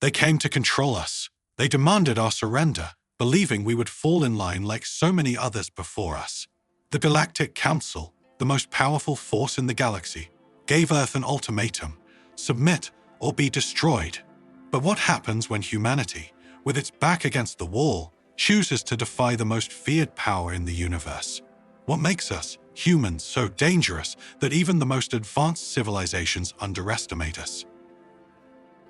They came to control us. They demanded our surrender, believing we would fall in line like so many others before us. The Galactic Council, the most powerful force in the galaxy, gave Earth an ultimatum: submit or be destroyed. But what happens when humanity, with its back against the wall, chooses to defy the most feared power in the universe? What makes us, humans, so dangerous that even the most advanced civilizations underestimate us?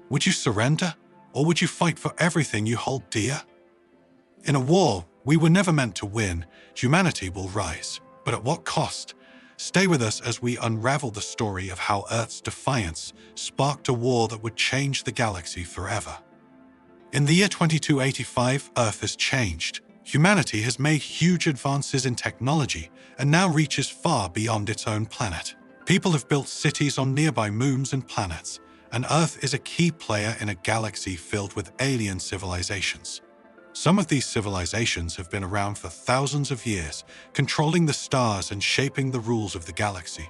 Would you surrender, or would you fight for everything you hold dear? In a war we were never meant to win, humanity will rise. But at what cost? Stay with us as we unravel the story of how Earth's defiance sparked a war that would change the galaxy forever. In the year 2285, Earth has changed. Humanity has made huge advances in technology and now reaches far beyond its own planet. People have built cities on nearby moons and planets, and Earth is a key player in a galaxy filled with alien civilizations. Some of these civilizations have been around for thousands of years, controlling the stars and shaping the rules of the galaxy.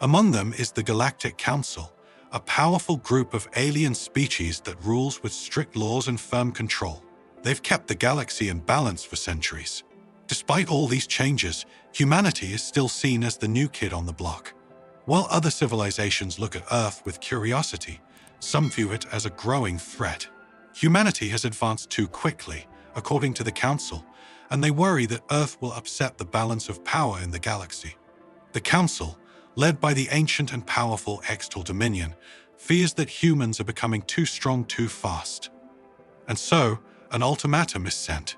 Among them is the Galactic Council, a powerful group of alien species that rules with strict laws and firm control. They've kept the galaxy in balance for centuries. Despite all these changes, humanity is still seen as the new kid on the block. While other civilizations look at Earth with curiosity, some view it as a growing threat. Humanity has advanced too quickly, according to the Council, and they worry that Earth will upset the balance of power in the galaxy. The Council, led by the ancient and powerful Extal Dominion, fears that humans are becoming too strong too fast. And so, an ultimatum is sent.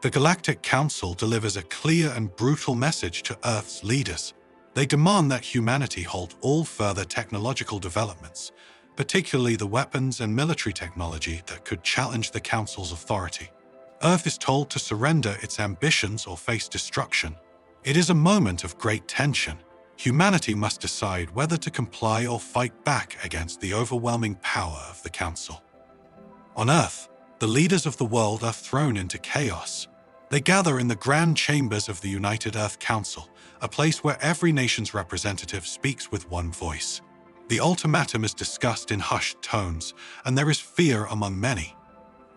The Galactic Council delivers a clear and brutal message to Earth's leaders. They demand that humanity halt all further technological developments, particularly the weapons and military technology that could challenge the Council's authority. Earth is told to surrender its ambitions or face destruction. It is a moment of great tension. Humanity must decide whether to comply or fight back against the overwhelming power of the Council. On Earth, the leaders of the world are thrown into chaos. They gather in the grand chambers of the United Earth Council, a place where every nation's representative speaks with one voice. The ultimatum is discussed in hushed tones, and there is fear among many.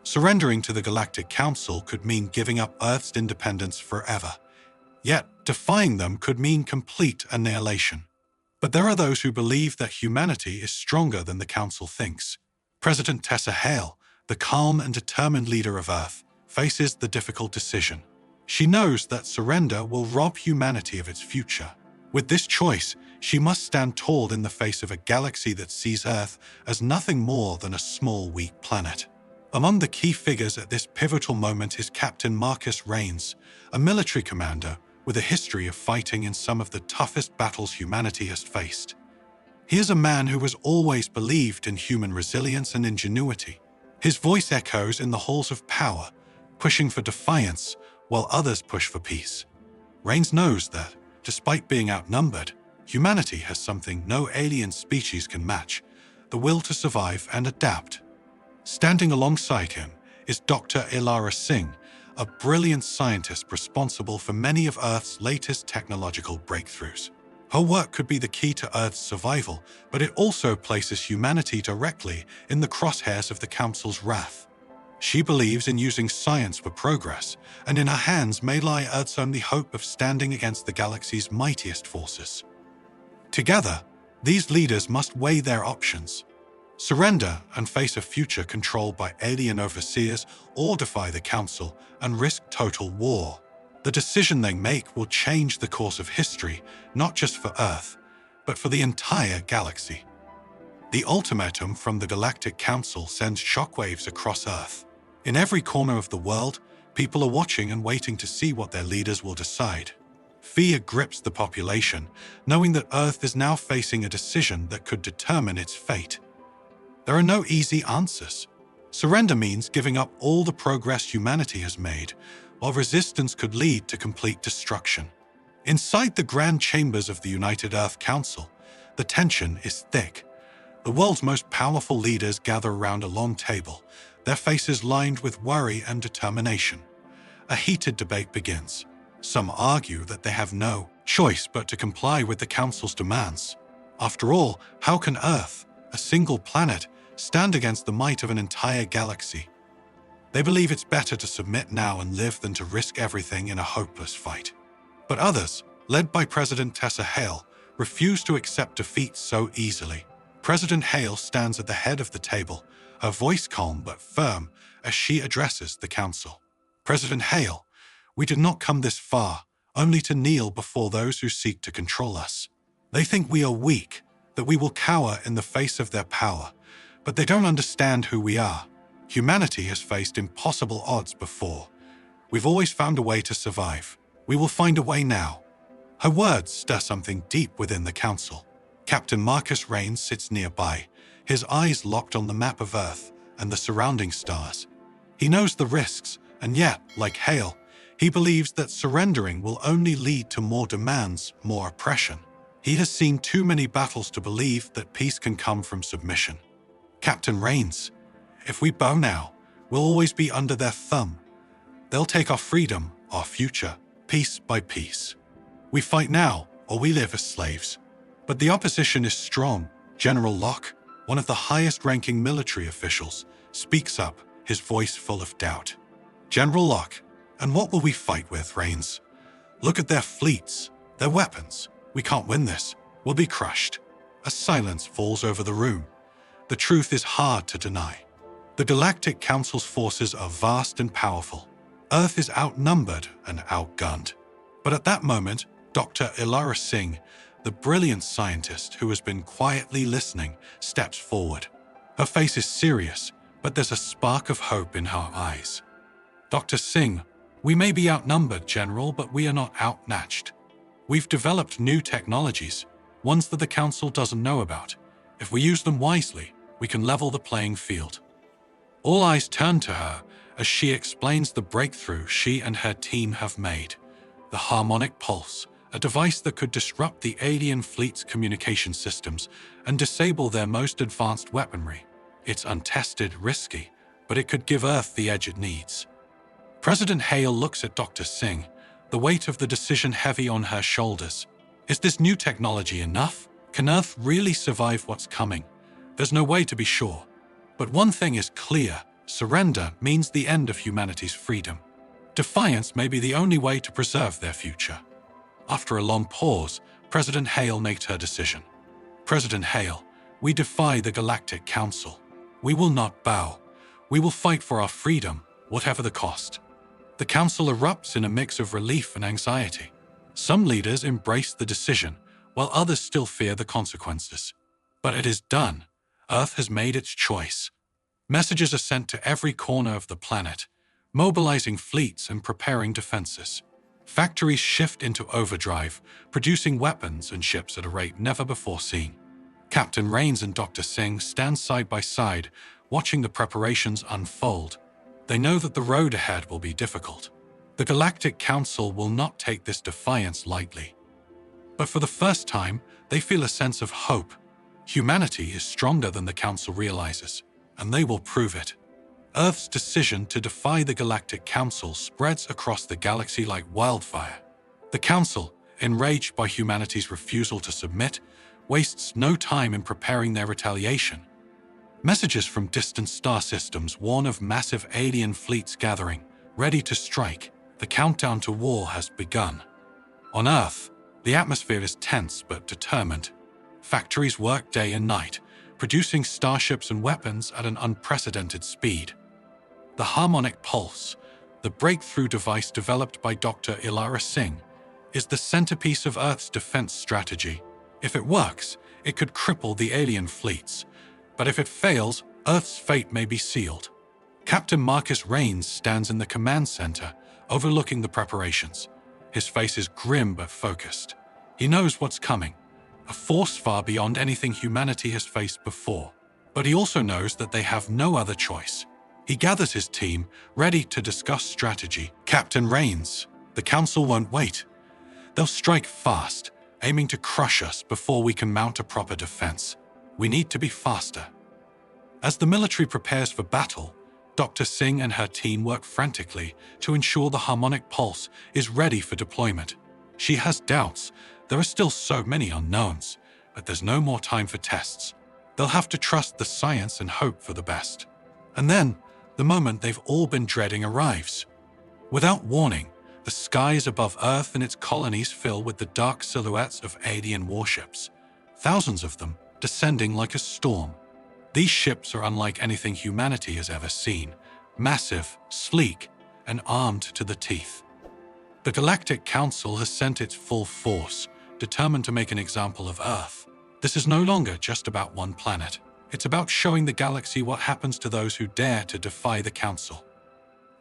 Surrendering to the Galactic Council could mean giving up Earth's independence forever. Yet, defying them could mean complete annihilation. But there are those who believe that humanity is stronger than the Council thinks. President Tessa Hale, the calm and determined leader of Earth, faces the difficult decision. She knows that surrender will rob humanity of its future. With this choice, she must stand tall in the face of a galaxy that sees Earth as nothing more than a small, weak planet. Among the key figures at this pivotal moment is Captain Marcus Raines, a military commander with a history of fighting in some of the toughest battles humanity has faced. He is a man who has always believed in human resilience and ingenuity. His voice echoes in the halls of power, pushing for defiance while others push for peace. Raines knows that, despite being outnumbered, humanity has something no alien species can match: the will to survive and adapt. Standing alongside him is Dr. Ilara Singh, a brilliant scientist responsible for many of Earth's latest technological breakthroughs. Her work could be the key to Earth's survival, but it also places humanity directly in the crosshairs of the Council's wrath. She believes in using science for progress, and in her hands may lie Earth's only hope of standing against the galaxy's mightiest forces. Together, these leaders must weigh their options: surrender and face a future controlled by alien overseers, or defy the Council and risk total war. The decision they make will change the course of history, not just for Earth, but for the entire galaxy. The ultimatum from the Galactic Council sends shockwaves across Earth. In every corner of the world, people are watching and waiting to see what their leaders will decide. Fear grips the population, knowing that Earth is now facing a decision that could determine its fate. There are no easy answers. Surrender means giving up all the progress humanity has made, while resistance could lead to complete destruction. Inside the grand chambers of the United Earth Council, the tension is thick. The world's most powerful leaders gather around a long table, their faces lined with worry and determination. A heated debate begins. Some argue that they have no choice but to comply with the Council's demands. After all, how can Earth, a single planet, stand against the might of an entire galaxy. They believe it's better to submit now and live than to risk everything in a hopeless fight. But others, led by President Tessa Hale, refuse to accept defeat so easily. President Hale stands at the head of the table, her voice calm but firm as she addresses the council. President Hale, we did not come this far, only to kneel before those who seek to control us. They think we are weak, that we will cower in the face of their power, but they don't understand who we are. Humanity has faced impossible odds before. We've always found a way to survive. We will find a way now. Her words stir something deep within the council. Captain Marcus Raines sits nearby, his eyes locked on the map of Earth and the surrounding stars. He knows the risks, and yet, like Hale, he believes that surrendering will only lead to more demands, more oppression. He has seen too many battles to believe that peace can come from submission. Captain Raines, if we bow now, we'll always be under their thumb. They'll take our freedom, our future, piece by piece. We fight now, or we live as slaves. But the opposition is strong. General Locke, one of the highest-ranking military officials, speaks up, his voice full of doubt. General Locke, and what will we fight with, Raines? Look at their fleets, their weapons. We can't win this. We'll be crushed. A silence falls over the room. The truth is hard to deny. The Galactic Council's forces are vast and powerful. Earth is outnumbered and outgunned. But at that moment, Dr. Ilara Singh, the brilliant scientist who has been quietly listening, steps forward. Her face is serious, but there's a spark of hope in her eyes. Dr. Singh, we may be outnumbered, General, but we are not outmatched. We've developed new technologies, ones that the Council doesn't know about. If we use them wisely, we can level the playing field. All eyes turn to her as she explains the breakthrough she and her team have made. The harmonic pulse, a device that could disrupt the alien fleet's communication systems and disable their most advanced weaponry. It's untested, risky, but it could give Earth the edge it needs. President Hale looks at Dr. Singh, the weight of the decision heavy on her shoulders. Is this new technology enough? Can Earth really survive what's coming? There's no way to be sure. But one thing is clear: surrender means the end of humanity's freedom. Defiance may be the only way to preserve their future. After a long pause, President Hale makes her decision. President Hale, we defy the Galactic Council. We will not bow. We will fight for our freedom, whatever the cost. The Council erupts in a mix of relief and anxiety. Some leaders embrace the decision, while others still fear the consequences. But it is done. Earth has made its choice. Messages are sent to every corner of the planet, mobilizing fleets and preparing defenses. Factories shift into overdrive, producing weapons and ships at a rate never before seen. Captain Raines and Dr. Singh stand side by side, watching the preparations unfold. They know that the road ahead will be difficult. The Galactic Council will not take this defiance lightly. But for the first time, they feel a sense of hope. Humanity is stronger than the Council realizes, and they will prove it. Earth's decision to defy the Galactic Council spreads across the galaxy like wildfire. The Council, enraged by humanity's refusal to submit, wastes no time in preparing their retaliation. Messages from distant star systems warn of massive alien fleets gathering, ready to strike. The countdown to war has begun. On Earth, the atmosphere is tense but determined. Factories work day and night, producing starships and weapons at an unprecedented speed. The harmonic pulse, the breakthrough device developed by Dr. Ilara Singh, is the centerpiece of Earth's defense strategy. If it works, it could cripple the alien fleets. But if it fails, Earth's fate may be sealed. Captain Marcus Raines stands in the command center, overlooking the preparations. His face is grim but focused. He knows what's coming, a force far beyond anything humanity has faced before. But he also knows that they have no other choice. He gathers his team, ready to discuss strategy. Captain Raines, the Council won't wait. They'll strike fast, aiming to crush us before we can mount a proper defense. We need to be faster. As the military prepares for battle, Dr. Singh and her team work frantically to ensure the harmonic pulse is ready for deployment. She has doubts. There are still so many unknowns, but there's no more time for tests. They'll have to trust the science and hope for the best. And then, the moment they've all been dreading arrives. Without warning, the skies above Earth and its colonies fill with the dark silhouettes of alien warships, thousands of them descending like a storm. These ships are unlike anything humanity has ever seen, massive, sleek, and armed to the teeth. The Galactic Council has sent its full force, determined to make an example of Earth. This is no longer just about one planet. It's about showing the galaxy what happens to those who dare to defy the Council.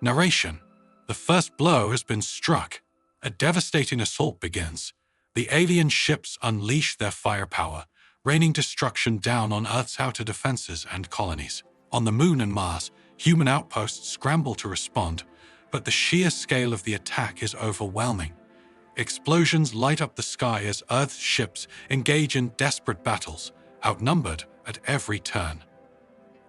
Narration: the first blow has been struck. A devastating assault begins. The alien ships unleash their firepower, raining destruction down on Earth's outer defenses and colonies. On the Moon and Mars, human outposts scramble to respond, but the sheer scale of the attack is overwhelming. Explosions light up the sky as Earth's ships engage in desperate battles, outnumbered at every turn.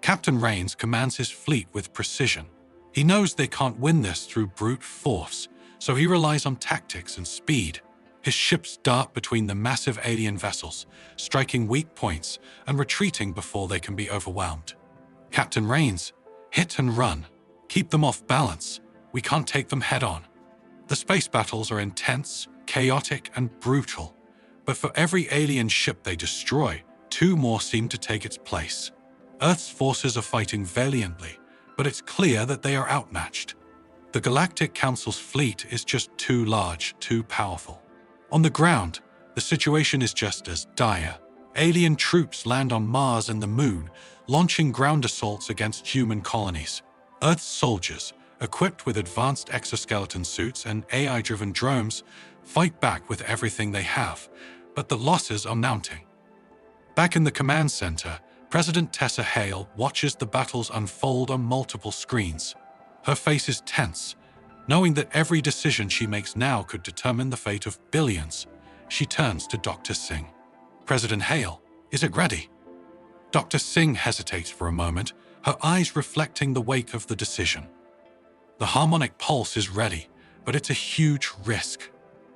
Captain Rains commands his fleet with precision. He knows they can't win this through brute force, so he relies on tactics and speed. His ships dart between the massive alien vessels, striking weak points and retreating before they can be overwhelmed. Captain Rains, hit and run. Keep them off balance. We can't take them head-on. The space battles are intense, chaotic, and brutal, but for every alien ship they destroy, 2 more seem to take its place. Earth's forces are fighting valiantly, but it's clear that they are outmatched. The Galactic Council's fleet is just too large, too powerful. On the ground, the situation is just as dire. Alien troops land on Mars and the Moon, launching ground assaults against human colonies. Earth's soldiers, equipped with advanced exoskeleton suits and AI-driven drones, fight back with everything they have, but the losses are mounting. Back in the command center, President Tessa Hale watches the battles unfold on multiple screens. Her face is tense, knowing that every decision she makes now could determine the fate of billions. She turns to Dr. Singh. "President Hale, is it ready?" Dr. Singh hesitates for a moment, her eyes reflecting the wake of the decision. The harmonic pulse is ready, but it's a huge risk.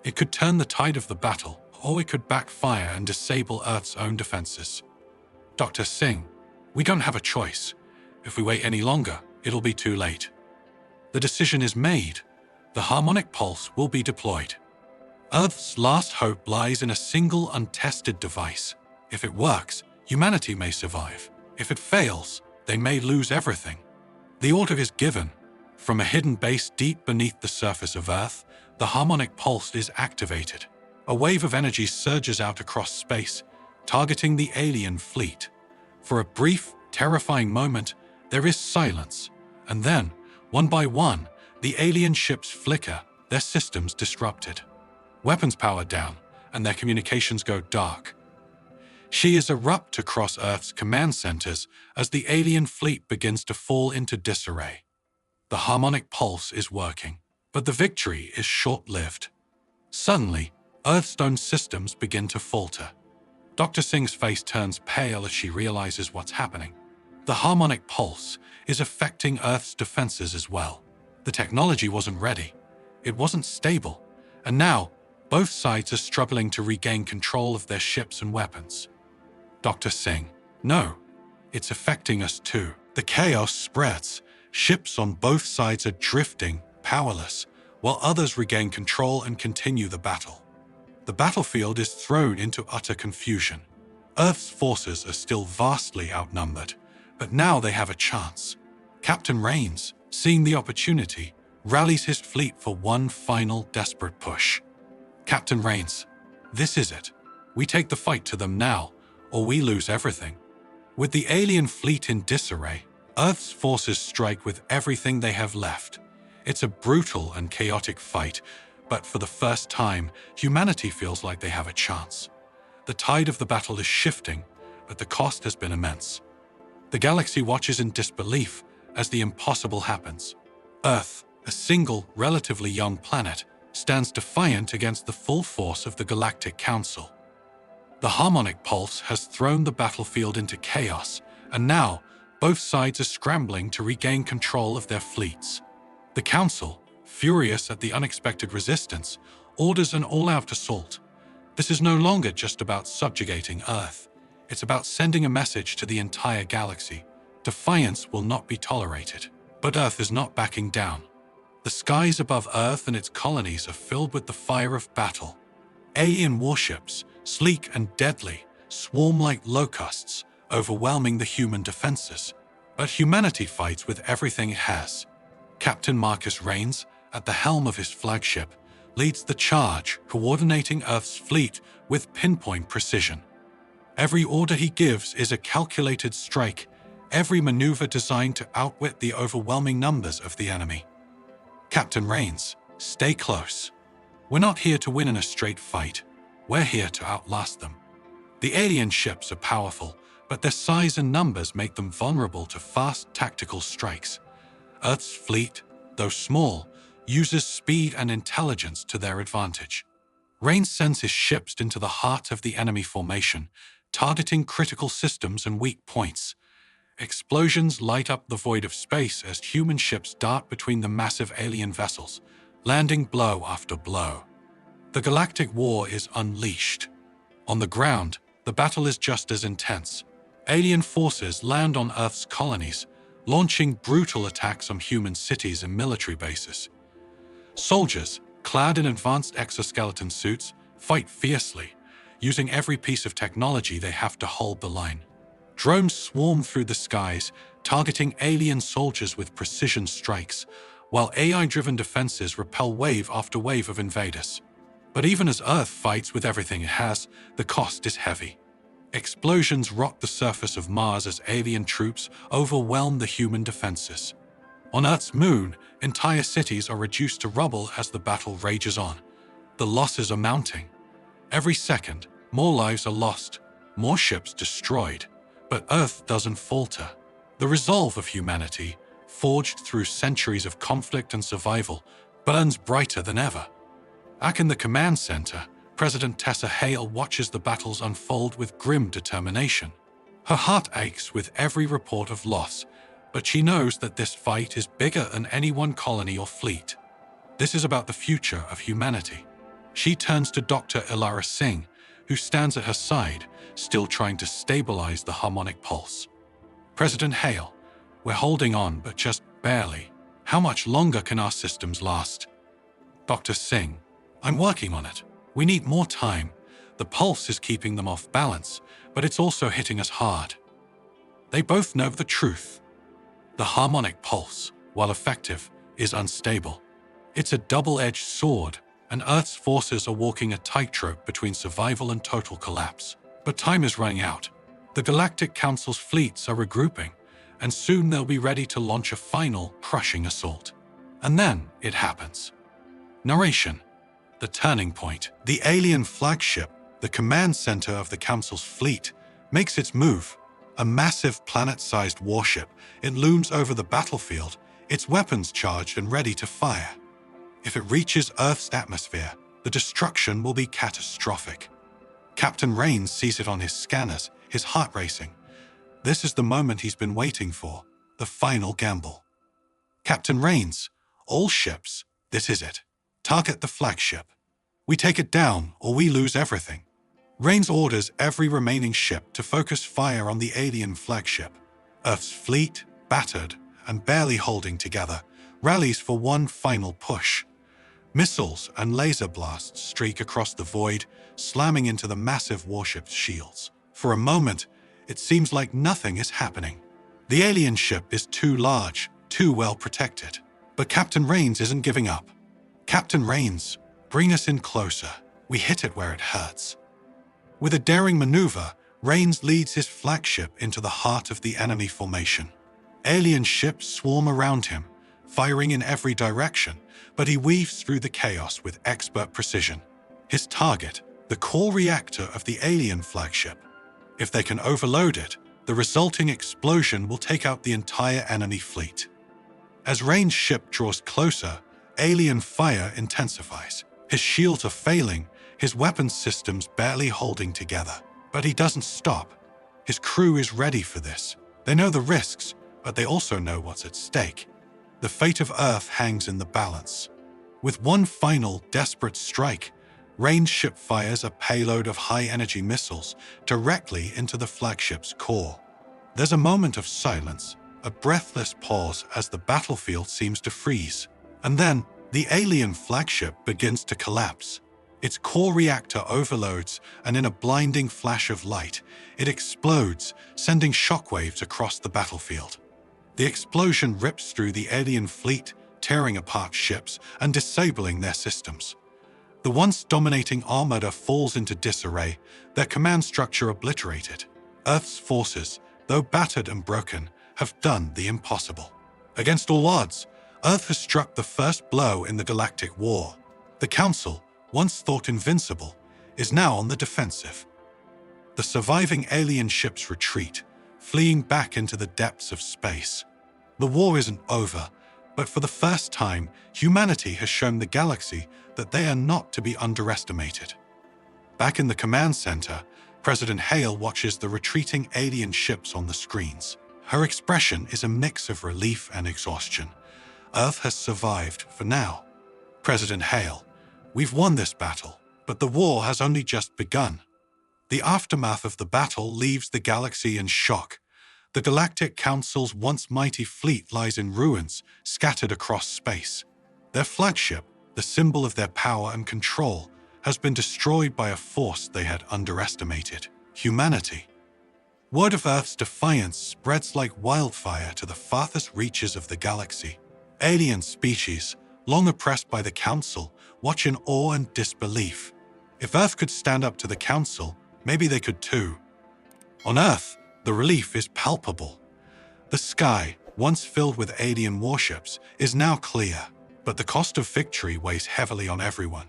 It could turn the tide of the battle, or it could backfire and disable Earth's own defenses. "Dr. Singh, we don't have a choice. If we wait any longer, it'll be too late." The decision is made. The harmonic pulse will be deployed. Earth's last hope lies in a single untested device. If it works, humanity may survive. If it fails, they may lose everything. The order is given. From a hidden base deep beneath the surface of Earth, the harmonic pulse is activated. A wave of energy surges out across space, targeting the alien fleet. For a brief, terrifying moment, there is silence, and then, one by one, the alien ships flicker, their systems disrupted. Weapons power down, and their communications go dark. Shears erupt across Earth's command centers as the alien fleet begins to fall into disarray. The harmonic pulse is working, but the victory is short-lived. Suddenly, Earth's own systems begin to falter. Dr. Singh's face turns pale as she realizes what's happening. The harmonic pulse is affecting Earth's defenses as well. The technology wasn't ready. It wasn't stable. And now, both sides are struggling to regain control of their ships and weapons. Dr. Singh, no, it's affecting us too. The chaos spreads. Ships on both sides are drifting, powerless, while others regain control and continue the battle. The battlefield is thrown into utter confusion. Earth's forces are still vastly outnumbered, but now they have a chance. Captain Rains, seeing the opportunity, rallies his fleet for one final desperate push. "Captain Rains, this is it. We take the fight to them now, or we lose everything." With the alien fleet in disarray, Earth's forces strike with everything they have left. It's a brutal and chaotic fight, but for the first time, humanity feels like they have a chance. The tide of the battle is shifting, but the cost has been immense. The galaxy watches in disbelief as the impossible happens. Earth, a single, relatively young planet, stands defiant against the full force of the Galactic Council. The harmonic pulse has thrown the battlefield into chaos, and now both sides are scrambling to regain control of their fleets. The Council, furious at the unexpected resistance, orders an all-out assault. This is no longer just about subjugating Earth. It's about sending a message to the entire galaxy. Defiance will not be tolerated. But Earth is not backing down. The skies above Earth and its colonies are filled with the fire of battle. Alien warships, sleek and deadly, swarm like locusts, overwhelming the human defenses. But humanity fights with everything it has. Captain Marcus Rains, at the helm of his flagship, leads the charge, coordinating Earth's fleet with pinpoint precision. Every order he gives is a calculated strike, every maneuver designed to outwit the overwhelming numbers of the enemy. Captain Rains, stay close. We're not here to win in a straight fight. We're here to outlast them. The alien ships are powerful, but their size and numbers make them vulnerable to fast tactical strikes. Earth's fleet, though small, uses speed and intelligence to their advantage. Rains sends his ships into the heart of the enemy formation, targeting critical systems and weak points. Explosions light up the void of space as human ships dart between the massive alien vessels, landing blow after blow. The Galactic War is unleashed. On the ground, the battle is just as intense. Alien forces land on Earth's colonies, launching brutal attacks on human cities and military bases. Soldiers, clad in advanced exoskeleton suits, fight fiercely, using every piece of technology they have to hold the line. Drones swarm through the skies, targeting alien soldiers with precision strikes, while AI-driven defenses repel wave after wave of invaders. But even as Earth fights with everything it has, the cost is heavy. Explosions rock the surface of Mars as alien troops overwhelm the human defenses. On Earth's moon, entire cities are reduced to rubble as the battle rages on. The losses are mounting. Every second, more lives are lost, more ships destroyed. But Earth doesn't falter. The resolve of humanity, forged through centuries of conflict and survival, burns brighter than ever. Back in the command center, President Tessa Hale watches the battles unfold with grim determination. Her heart aches with every report of loss, but she knows that this fight is bigger than any one colony or fleet. This is about the future of humanity. She turns to Dr. Ilara Singh, who stands at her side, still trying to stabilize the harmonic pulse. President Hale, we're holding on, but just barely. How much longer can our systems last? Dr. Singh, I'm working on it. We need more time. The pulse is keeping them off balance, but it's also hitting us hard. They both know the truth. The harmonic pulse, while effective, is unstable. It's a double-edged sword, and Earth's forces are walking a tightrope between survival and total collapse. But time is running out. The Galactic Council's fleets are regrouping, and soon they'll be ready to launch a final, crushing assault. And then it happens. Narration. The turning point. The alien flagship, the command center of the Council's fleet, makes its move. A massive planet-sized warship, it looms over the battlefield, its weapons charged and ready to fire. If it reaches Earth's atmosphere, the destruction will be catastrophic. Captain Rains sees it on his scanners, his heart racing. This is the moment he's been waiting for, the final gamble. Captain Rains, all ships, this is it. Target the flagship. We take it down or we lose everything. Rains orders every remaining ship to focus fire on the alien flagship. Earth's fleet, battered and barely holding together, rallies for one final push. Missiles and laser blasts streak across the void, slamming into the massive warship's shields. For a moment, it seems like nothing is happening. The alien ship is too large, too well protected. But Captain Rains isn't giving up. Captain Rains, bring us in closer. We hit it where it hurts. With a daring maneuver, Rains leads his flagship into the heart of the enemy formation. Alien ships swarm around him, firing in every direction, but he weaves through the chaos with expert precision. His target, the core reactor of the alien flagship. If they can overload it, the resulting explosion will take out the entire enemy fleet. As Rains' ship draws closer, alien fire intensifies. His shields are failing, his weapons systems barely holding together. But he doesn't stop. His crew is ready for this. They know the risks, but they also know what's at stake. The fate of Earth hangs in the balance. With one final, desperate strike, Ranged ship fires a payload of high-energy missiles directly into the flagship's core. There's a moment of silence, a breathless pause as the battlefield seems to freeze. And then, the alien flagship begins to collapse. Its core reactor overloads, and in a blinding flash of light, it explodes, sending shockwaves across the battlefield. The explosion rips through the alien fleet, tearing apart ships and disabling their systems. The once dominating armada falls into disarray, their command structure obliterated. Earth's forces, though battered and broken, have done the impossible. Against all odds, Earth has struck the first blow in the Galactic War. The Council, once thought invincible, is now on the defensive. The surviving alien ships retreat, fleeing back into the depths of space. The war isn't over, but for the first time, humanity has shown the galaxy that they are not to be underestimated. Back in the command center, President Hale watches the retreating alien ships on the screens. Her expression is a mix of relief and exhaustion. Earth has survived for now. President Hale, we've won this battle, but the war has only just begun. The aftermath of the battle leaves the galaxy in shock. The Galactic Council's once mighty fleet lies in ruins, scattered across space. Their flagship, the symbol of their power and control, has been destroyed by a force they had underestimated: humanity. Word of Earth's defiance spreads like wildfire to the farthest reaches of the galaxy. Alien species, long oppressed by the Council, watch in awe and disbelief. If Earth could stand up to the Council, maybe they could too. On Earth, the relief is palpable. The sky, once filled with alien warships, is now clear, but the cost of victory weighs heavily on everyone.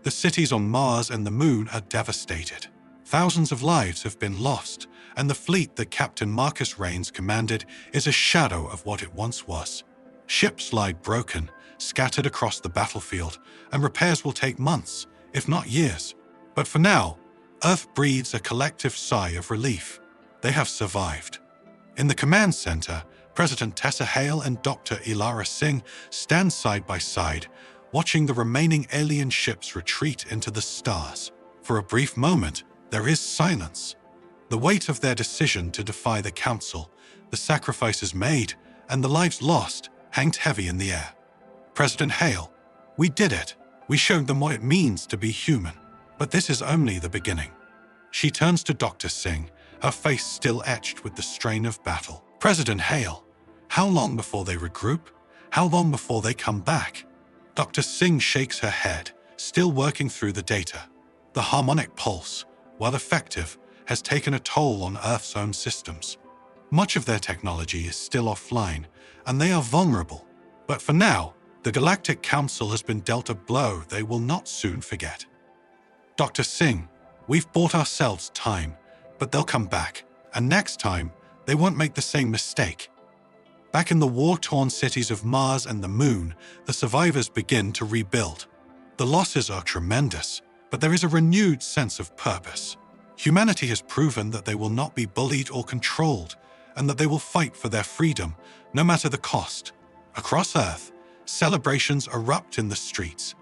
The cities on Mars and the Moon are devastated. Thousands of lives have been lost, and the fleet that Captain Marcus Raines commanded is a shadow of what it once was. Ships lie broken, scattered across the battlefield, and repairs will take months, if not years. But for now, Earth breathes a collective sigh of relief. They have survived. In the command center, President Tessa Hale and Dr. Ilara Singh stand side by side, watching the remaining alien ships retreat into the stars. For a brief moment, there is silence. The weight of their decision to defy the Council, the sacrifices made, and the lives lost hanged heavy in the air. President Hale, we did it. We showed them what it means to be human. But this is only the beginning. She turns to Dr. Singh, her face still etched with the strain of battle. President Hale, how long before they regroup? How long before they come back? Dr. Singh shakes her head, still working through the data. The harmonic pulse, while effective, has taken a toll on Earth's own systems. Much of their technology is still offline, and they are vulnerable. But for now, the Galactic Council has been dealt a blow they will not soon forget. Dr. Singh, we've bought ourselves time, but they'll come back, and next time, they won't make the same mistake. Back in the war-torn cities of Mars and the Moon, the survivors begin to rebuild. The losses are tremendous, but there is a renewed sense of purpose. Humanity has proven that they will not be bullied or controlled, and that they will fight for their freedom, no matter the cost. Across Earth, celebrations erupt in the streets.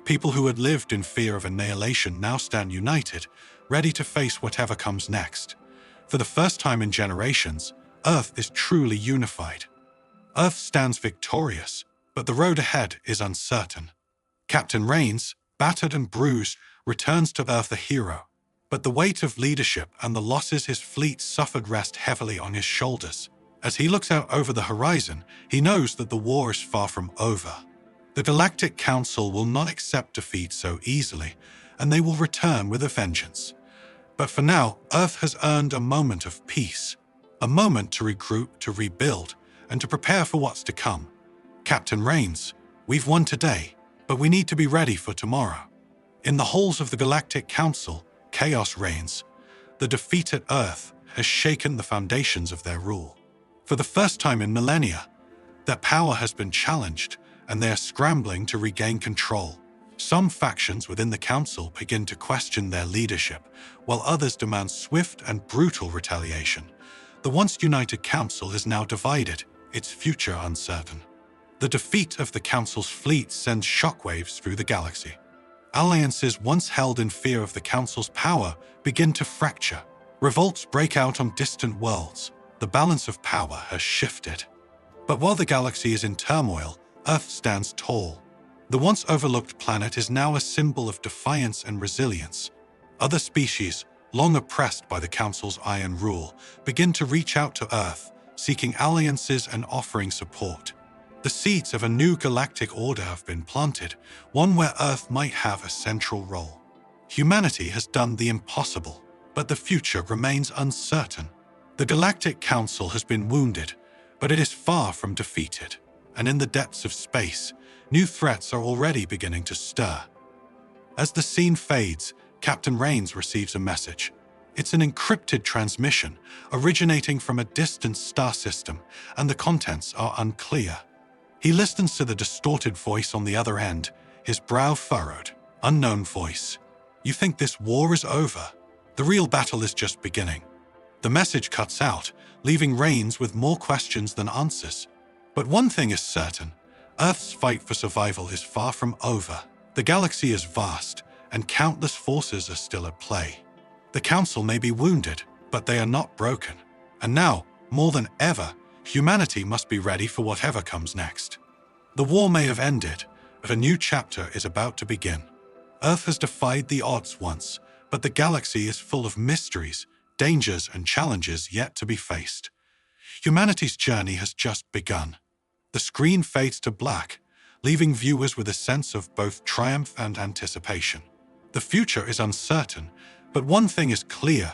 People who had lived in fear of annihilation now stand united, ready to face whatever comes next. For the first time in generations, Earth is truly unified. Earth stands victorious, but the road ahead is uncertain. Captain Raines, battered and bruised, returns to Earth a hero. But the weight of leadership and the losses his fleet suffered rest heavily on his shoulders. As he looks out over the horizon, he knows that the war is far from over. The Galactic Council will not accept defeat so easily, and they will return with a vengeance. But for now, Earth has earned a moment of peace, a moment to regroup, to rebuild, and to prepare for what's to come. Captain Raines, we've won today, but we need to be ready for tomorrow. In the halls of the Galactic Council, chaos reigns. The defeated Earth has shaken the foundations of their rule. For the first time in millennia, their power has been challenged, and they are scrambling to regain control. Some factions within the Council begin to question their leadership, while others demand swift and brutal retaliation. The once united Council is now divided, its future uncertain. The defeat of the Council's fleet sends shockwaves through the galaxy. Alliances once held in fear of the Council's power begin to fracture. Revolts break out on distant worlds. The balance of power has shifted. But while the galaxy is in turmoil, Earth stands tall. The once overlooked planet is now a symbol of defiance and resilience. Other species, long oppressed by the Council's iron rule, begin to reach out to Earth, seeking alliances and offering support. The seeds of a new galactic order have been planted, one where Earth might have a central role. Humanity has done the impossible, but the future remains uncertain. The Galactic Council has been wounded, but it is far from defeated. And in the depths of space, new threats are already beginning to stir. As the scene fades, Captain Rains receives a message. It's an encrypted transmission originating from a distant star system, and the contents are unclear. He listens to the distorted voice on the other end, his brow furrowed. Unknown voice. You think this war is over? The real battle is just beginning. The message cuts out, leaving Rains with more questions than answers. But one thing is certain, Earth's fight for survival is far from over. The galaxy is vast, and countless forces are still at play. The Council may be wounded, but they are not broken. And now, more than ever, humanity must be ready for whatever comes next. The war may have ended, but a new chapter is about to begin. Earth has defied the odds once, but the galaxy is full of mysteries, dangers, and challenges yet to be faced. Humanity's journey has just begun. The screen fades to black, leaving viewers with a sense of both triumph and anticipation. The future is uncertain, but one thing is clear: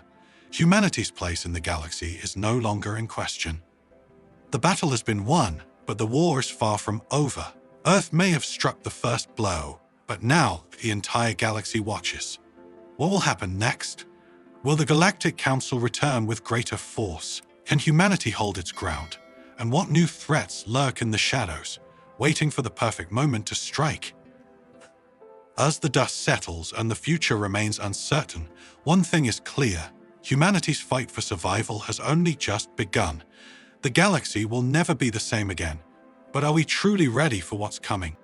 humanity's place in the galaxy is no longer in question. The battle has been won, but the war is far from over. Earth may have struck the first blow, but now the entire galaxy watches. What will happen next? Will the Galactic Council return with greater force? Can humanity hold its ground? And what new threats lurk in the shadows, waiting for the perfect moment to strike? As the dust settles and the future remains uncertain, one thing is clear: humanity's fight for survival has only just begun. The galaxy will never be the same again. But are we truly ready for what's coming?